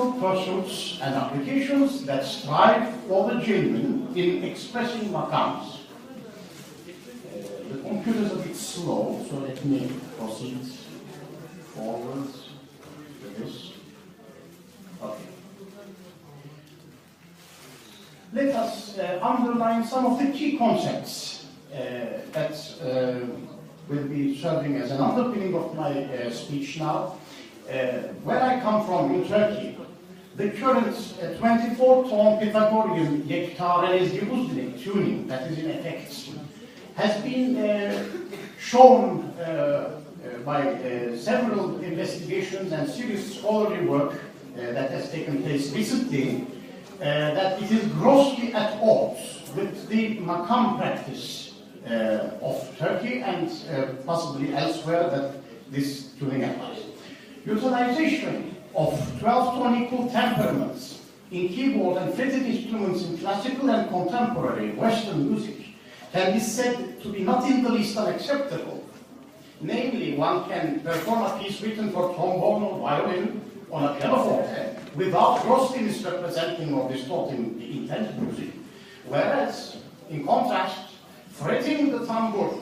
musical pursuits and applications that strive for the genuine in expressing makams. The computer is a bit slow, so let me proceed forward to this. Okay. Let us underline some of the key concepts that will be serving as an underpinning of my speech now. Where I come from in Turkey, the current 24-tone Pythagorean Arel-Ezgi-Uzdilek tuning that is in effect has been shown by several investigations and serious scholarly work that has taken place recently that it is grossly at odds with the makam practice of Turkey and possibly elsewhere that this tuning applies. Utilization of 12-tone equal temperaments in keyboard and fretted instruments in classical and contemporary Western music can be said to be not in the least unacceptable. Namely, one can perform a piece written for trombone or violin on a pianoforte without grossly misrepresenting or distorting the intended music. Whereas, in contrast, fretting the tambour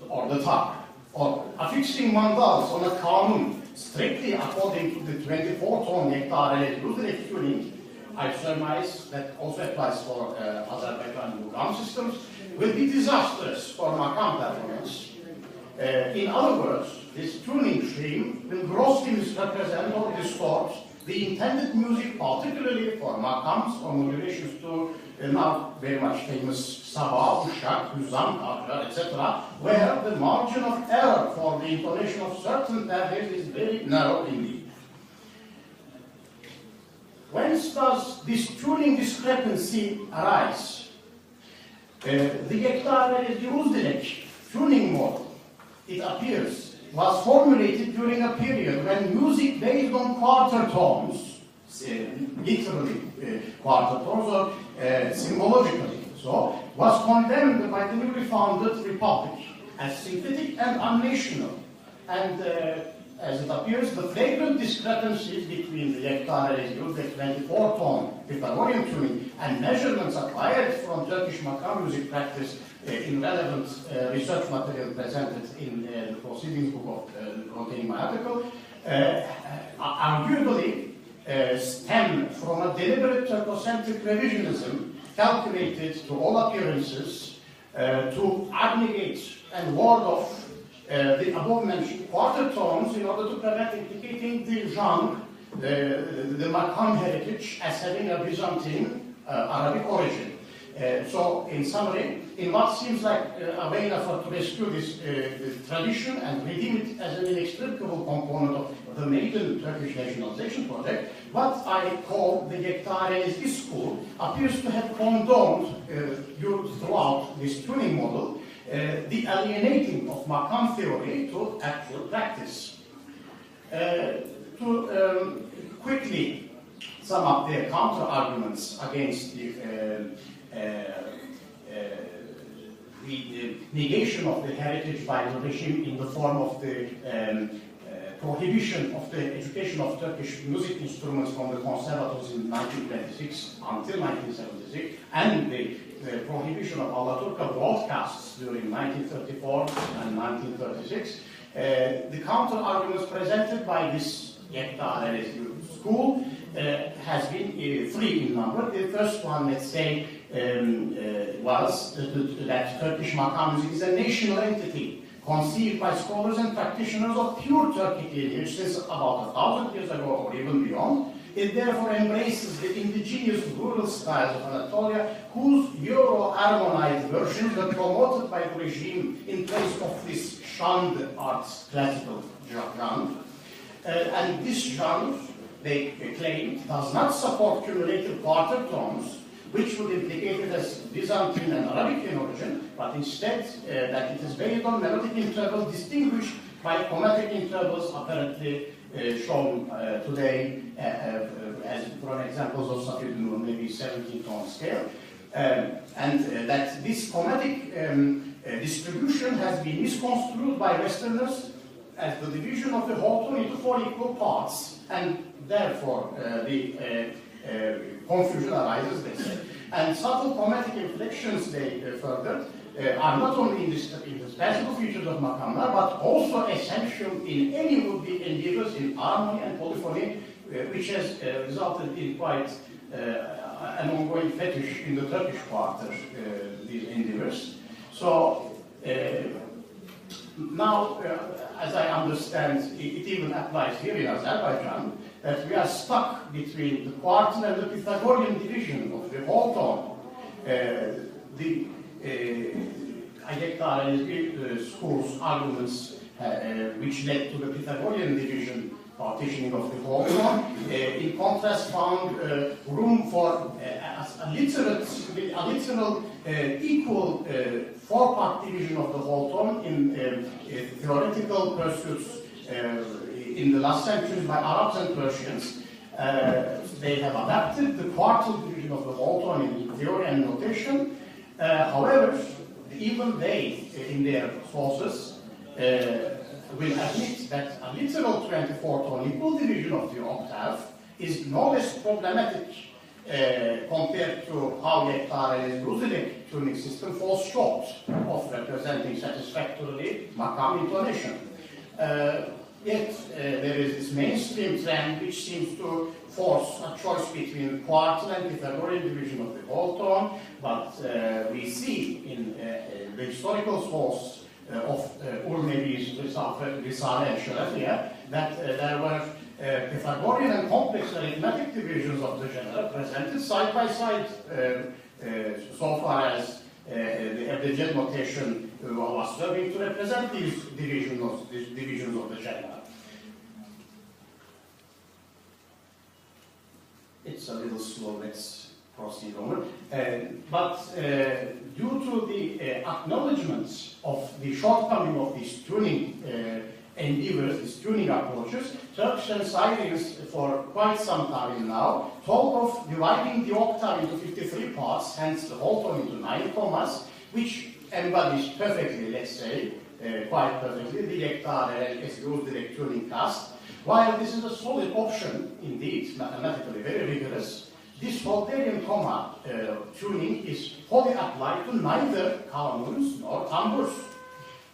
or the tar or affixing mandals on a kanun strictly according to the 24-tone Arel-Ezgi-Uzdilek tuning, I surmise that also applies for Azerbaijan Mugam systems, will be disastrous for makam performance. In other words, this tuning scheme will grossly misrepresent or distort the intended music, particularly for makams or modulations to now very much famous Sabah, Uşak, Hüzzam, Arel, etc., where the margin of error for the intonation of certain areas is very narrow indeed. Whence does this tuning discrepancy arise? The Arel-Ezgi-Uzdilek tuning model, it appears, was formulated during a period when music based on quarter tones, literally quarter tones, or symbologically so, was condemned by the newly founded republic as synthetic and unnational. And as it appears, the flagrant discrepancies between the Arel-Ezgi-Uzdilek 24-tone Pythagorean tuning and measurements acquired from Turkish makam music practice in relevant research material presented in the proceedings book of containing my article, arguably stem from a deliberate Turkocentric revisionism calculated to all appearances to abnegate and ward off the above-mentioned quarter tones in order to prevent implicating the genre, the makam heritage, as having a Byzantine Arabic origin. So, in summary, in what seems like a vain effort to rescue this tradition and redeem it as an inextricable component of the maiden Turkish nationalization project, what I call the Arel-Ezgi school appears to have condoned throughout this tuning model the alienating of makam theory to actual practice. To quickly sum up their counter-arguments against the negation of the heritage by the regime in the form of the prohibition of the education of Turkish music instruments from the conservatories in 1926 until 1976, and the prohibition of Alaturka broadcasts during 1934 and 1936. The counter-arguments presented by this Arel-Ezgi school has been three in number. The first one, let's say, was that Turkish makam music is a national entity conceived by scholars and practitioners of pure Turkic lineage since about 1,000 years ago or even beyond. It therefore embraces the indigenous rural styles of Anatolia, whose Euro-harmonized versions were promoted by the regime in place of this shunned arts classical genre. And this genre, they claim, does not support cumulative quarter tones, which would implicate it as Byzantine and Arabic in origin, but instead that it is based on melodic intervals distinguished by chromatic intervals apparently shown today as from examples of maybe 17-tone scale, and that this chromatic distribution has been misconstrued by Westerners as the division of the whole tone into 4 equal parts, and therefore the confusion arises, they say. And subtle chromatic inflections, they further, are not only indispensable features of makamlar, but also essential in any would-be endeavors in harmony and polyphony, which has resulted in quite an ongoing fetish in the Turkish quarter, these endeavors. So now, as I understand, it even applies here in Azerbaijan, that we are stuck between the quarter and the Pythagorean division of the whole tone. The Arel-Ezgi school's arguments, which led to the Pythagorean division partitioning of the whole tone, in contrast found room for a literal equal 4-part division of the whole tone in theoretical pursuits in the last centuries by Arabs and Persians. They have adapted the quartal division of the whole tone in theory and notation. However, even they, in their sources, will admit that a literal 24-tone equal division of the octave is no less problematic compared to how the Arel-Ezgi-Uzdilek tuning system falls short of representing satisfactorily makam intonation. Yet there is this mainstream trend which seems to force a choice between quartal and Pythagorean division of the whole tone, but we see in the historical source of Urnebi's Risale and Şerefiye that there were Pythagorean and complex arithmetic divisions of the genre presented side by side so far as the abjad notation was serving to represent these divisions of the genre. It's a little slow, let's proceed over. But due to the acknowledgement of the shortcoming of these tuning endeavors, these tuning approaches, Turks and Syrians for quite some time now talk of dividing the octave into 53 parts, hence the whole tone into 9 commas, which embodies perfectly, let's say, quite perfectly, the Arel-Ezgi-Uzdilek tuning cast. While this is a solid option, indeed, mathematically very rigorous, this Voltairean comma tuning is wholly applied to neither kanons nor tamburs.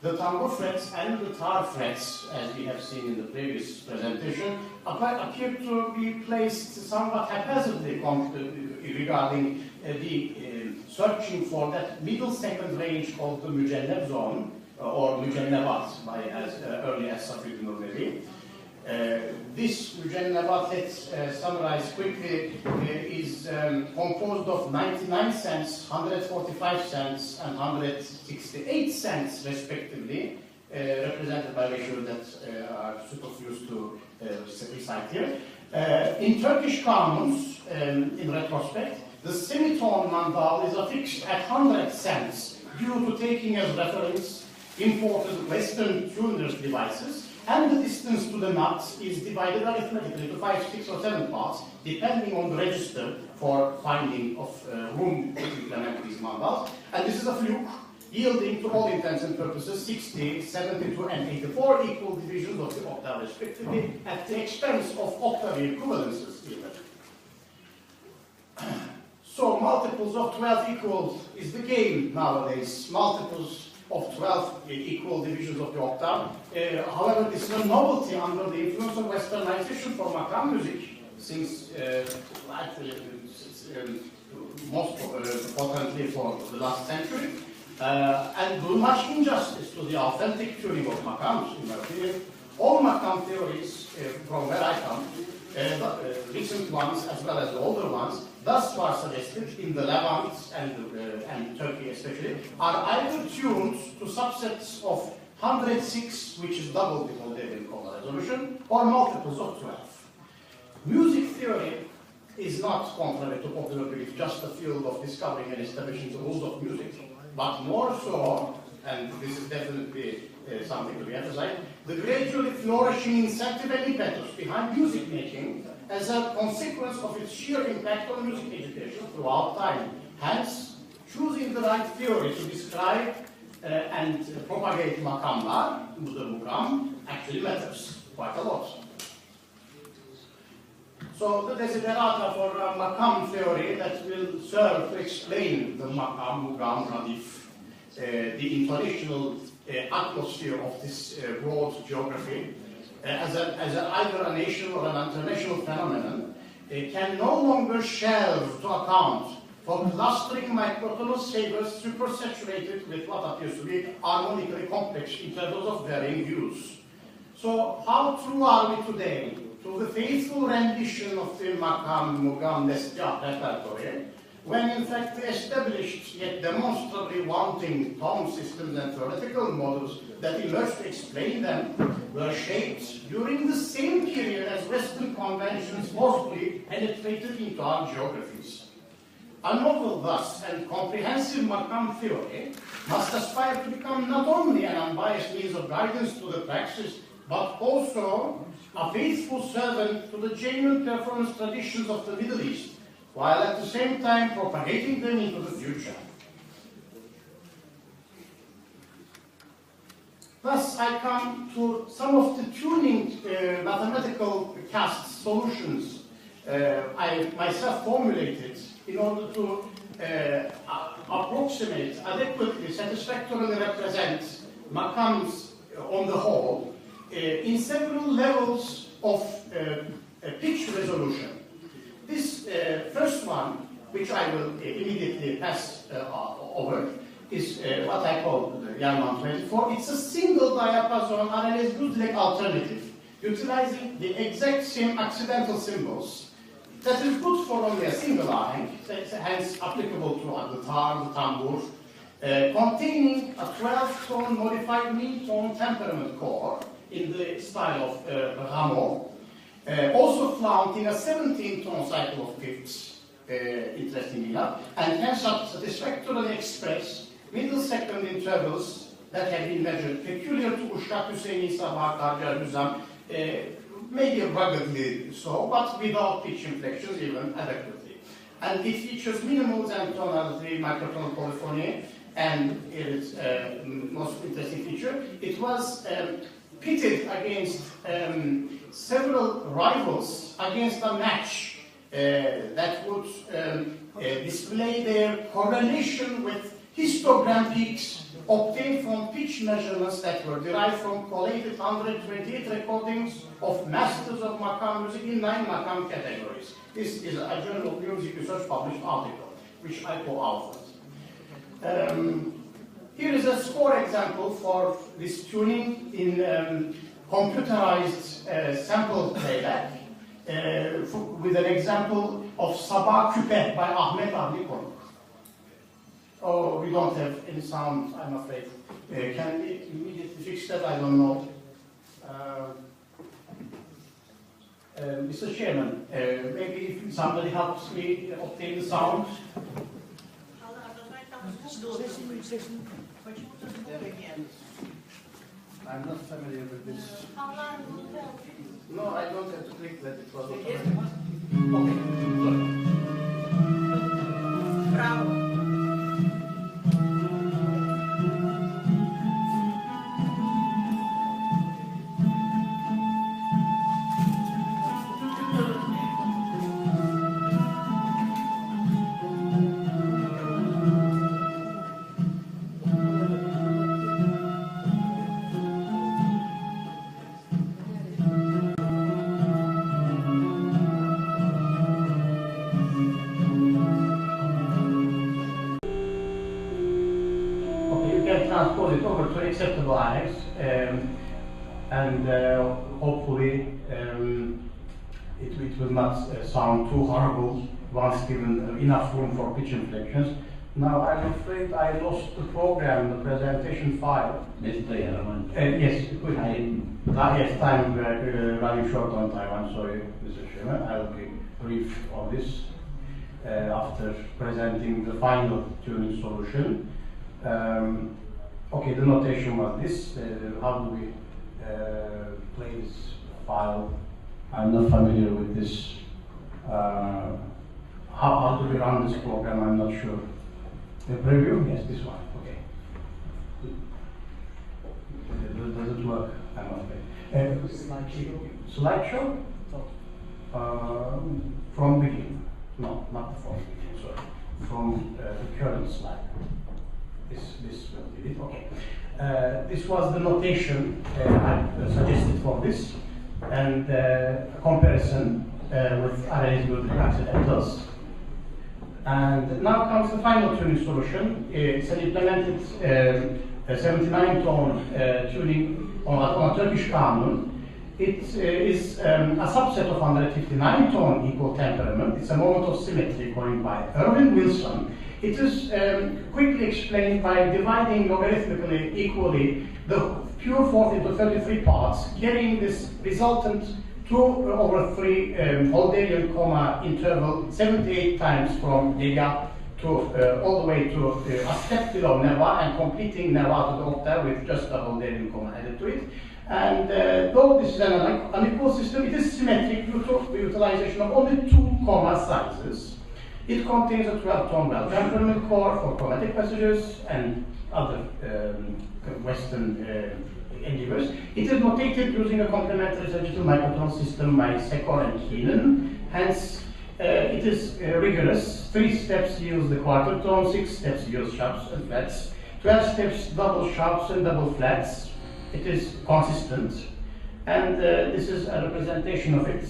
The tambur frets and the tar frets, as we have seen in the previous presentation, appear to be placed somewhat haphazardly regarding the searching for that middle second range called the Mücenneb zone, or Mücennebat, by as early as Safiuddin Urnebi. This Mücennebat, let's summarize quickly, is composed of 99 cents, 145 cents, and 168 cents, respectively, represented by ratios that are superfluous to recite here. In Turkish canons, in retrospect, the semitone mandal is affixed at 100 cents due to taking as reference imported Western tuners devices, and the distance to the nuts is divided arithmetically to 5, 6, or 7 parts, depending on the register for finding of room to implement these mandals. And this is a fluke, yielding to all intents and purposes 60, 72, and 84 equal divisions of the octave respectively, at the expense of octave equivalences even. So multiples of 12 equals is the game nowadays. Multiples of 12 equal divisions of the octave. However, this is a novelty under the influence of westernization for makam music, since actually most potently for the last century, and do much injustice to the authentic tuning of makams, in my opinion. All makam theories, from where I come, recent ones as well as the older ones, thus far suggested in the Levant and Turkey especially, are either tuned to subsets of 106, which is double the Voltairean comma resolution, or multiples of 12. Music theory is not, contrary to popular belief, just a field of discovering and establishing the rules of music, but more so, and this is definitely something to be emphasized, the gradually flourishing incentive and impetus behind music making as a consequence of its sheer impact on music education throughout time. Hence, choosing the right theory to describe and propagate makamlar, the mugam, actually matters quite a lot. So the desiderata for a makam theory that will serve to explain the makam, mugam, radif, the international atmosphere of this broad geography, as either a national or an international phenomenon, can no longer shelve to account for clustering microtonal savors supersaturated with what appears to be harmonically complex intervals of varying views. So how true are we today to the faithful rendition of the makam, mugam, repertoire, when in fact the established yet demonstrably wanting tone systems and theoretical models that emerged to explain them were shaped during the same period as Western conventions forcefully penetrated into our geographies. A novel thus and comprehensive makam theory must aspire to become not only an unbiased means of guidance to the praxis, but also a faithful servant to the genuine performance traditions of the Middle East, while at the same time propagating them into the future. Thus, I come to some of the tuning mathematical cast solutions I myself formulated in order to approximate, adequately, satisfactorily represent makams on the whole in several levels of pitch resolution. This first one, which I will immediately pass over, is what I call the Yarman 24. It's a single diapason Arel-Ezgi-Uzdilek alternative, utilizing the exact same accidental symbols that is good for only a single aheng, hence applicable to the tar, the tambur, containing a 12-tone modified mean-tone temperament core in the style of Rameau, also flaunting a 17-tone cycle of fifths, interestingly enough, and hence satisfactorily express middle-second intervals that have been measured peculiar to Uşak, Hüseyni, Sabah, Karjar, Hüzam, maybe ruggedly so, but without pitch inflections even adequately. And it features minimals and tonality, microtonal polyphony, and its most interesting feature, it was pitted against several rivals against a match that would display their correlation with histogram peaks obtained from pitch measurements that were derived from collated 128 recordings of masters of makam music in 9 makam categories. This is a Journal of Music Research published article, which I co-authored. Here is a score example for this tuning in computerized sample playback with an example of Sabah Küpe by Ahmet Avni Konuk. Oh, we don't have any sound, I'm afraid. Can we immediately fix that? I don't know. Mr. Chairman, maybe if somebody helps me obtain the sound. I'm not familiar with this. No, I don't have to click that. It was automatic. Okay, good. Bravo. Transpose it over to acceptable ahegs, and hopefully it will not sound too horrible once given enough room for pitch inflections. Now I'm afraid I lost the program, the presentation file. Mr. Yarman. Yes, yes, time running short on time. I'm sorry, Mr. Chairman. I'll be brief on this after presenting the final tuning solution. Okay, the notation was this. How do we play this file? I'm not familiar with this. How do we run this program? I'm not sure. The preview? Yes, this one. Okay. Does it work? I'm afraid. Slideshow? From beginning. No, not from beginning, sorry. From the current slide. This will be it. Okay. This was the notation I suggested for this, and a comparison with Arel-Ezgi-Uzdilek accidentals. And now comes the final tuning solution. It's an implemented 79-tone tuning on a Turkish kanun. It is a subset of 159-tone equal temperament. It's a moment of symmetry coined by Irving Wilson. It is quickly explained by dividing logarithmically equally the pure fourth into 33 parts, carrying this resultant 2/3 Holderian comma interval 78 times from Liga to all the way to a step below Neva, and completing Neva to the octave with just a Holderian comma added to it. And though this is an unequal system, it is symmetric due to the utilization of only 2 comma sizes. It contains a 12-tone well temperament core for chromatic passages and other Western endeavors. It is notated using a complementary digital microtone system by Sekor and Keenan. Hence, it is rigorous. 3 steps yields the quarter tone, 6 steps yields sharps and flats, 12 steps double sharps and double flats. It is consistent, and this is a representation of it.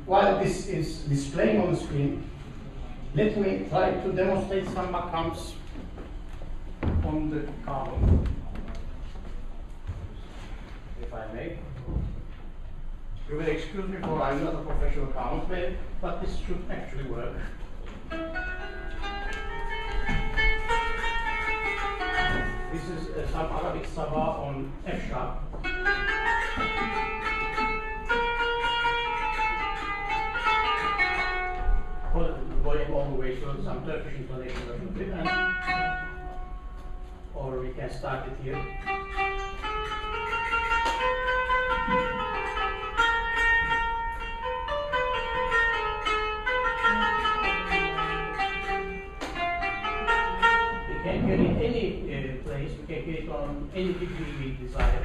While this is displaying on the screen, let me try to demonstrate some makams on the kanun, if I may. You will excuse me for I'm not a professional kanun player, but this should actually work. This is some Arabic sabah on F sharp. Going all the way, so some Turkish intonation of it, or we can start it here. We can get it any place, we can get it on any degree we desire.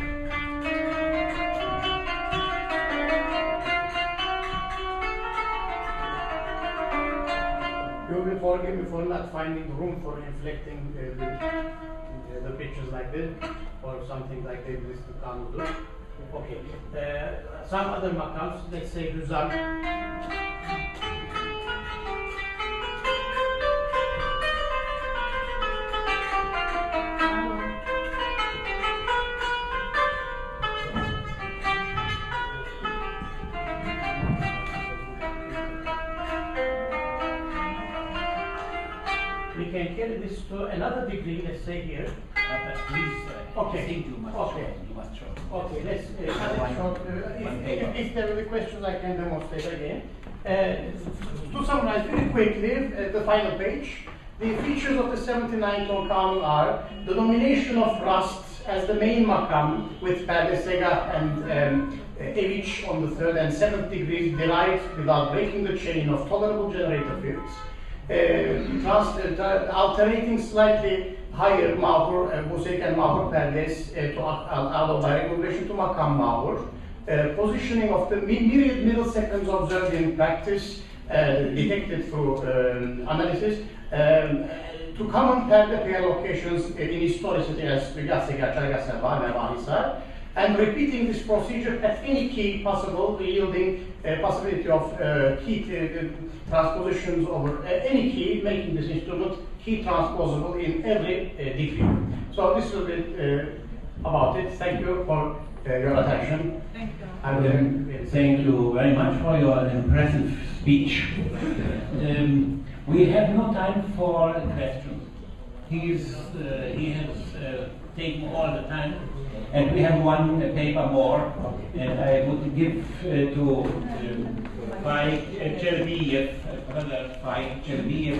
You will forgive me for not finding room for inflecting the pictures like this, or something like this can't do. Okay. Some other makams, let's say Ozan. We can carry this to another degree, let's say here. Please, okay. Think you must Okay. show. You must show. Okay, let's cut it short. If there will be questions, I can demonstrate again. To summarize very quickly, the final page. The features of the 79-tone kanun are the domination of Rast as the main makam with Perdesega and Evich on the 3rd and 7th degrees derived without breaking the chain of tolerable generator fields. Alternating slightly higher mahur, Busek and mahur perdes to allow direct regulation to makam mahur. Positioning of the myriad middle seconds observed in practice, detected through analysis, to common perde pair locations in historicity as Gasega, Charagasel, Vahisar, and repeating this procedure at any key possible, yielding possibility of key transpositions over any key, making this instrument key transposable in every degree. So this will be about it. Thank you for your attention. Thank you. And Thank you very much for your impressive speech. We have no time for questions. He has taken all the time, and we have one paper more, and I would give to Faik Cherbiyev, Brother Faik Cherbiyev.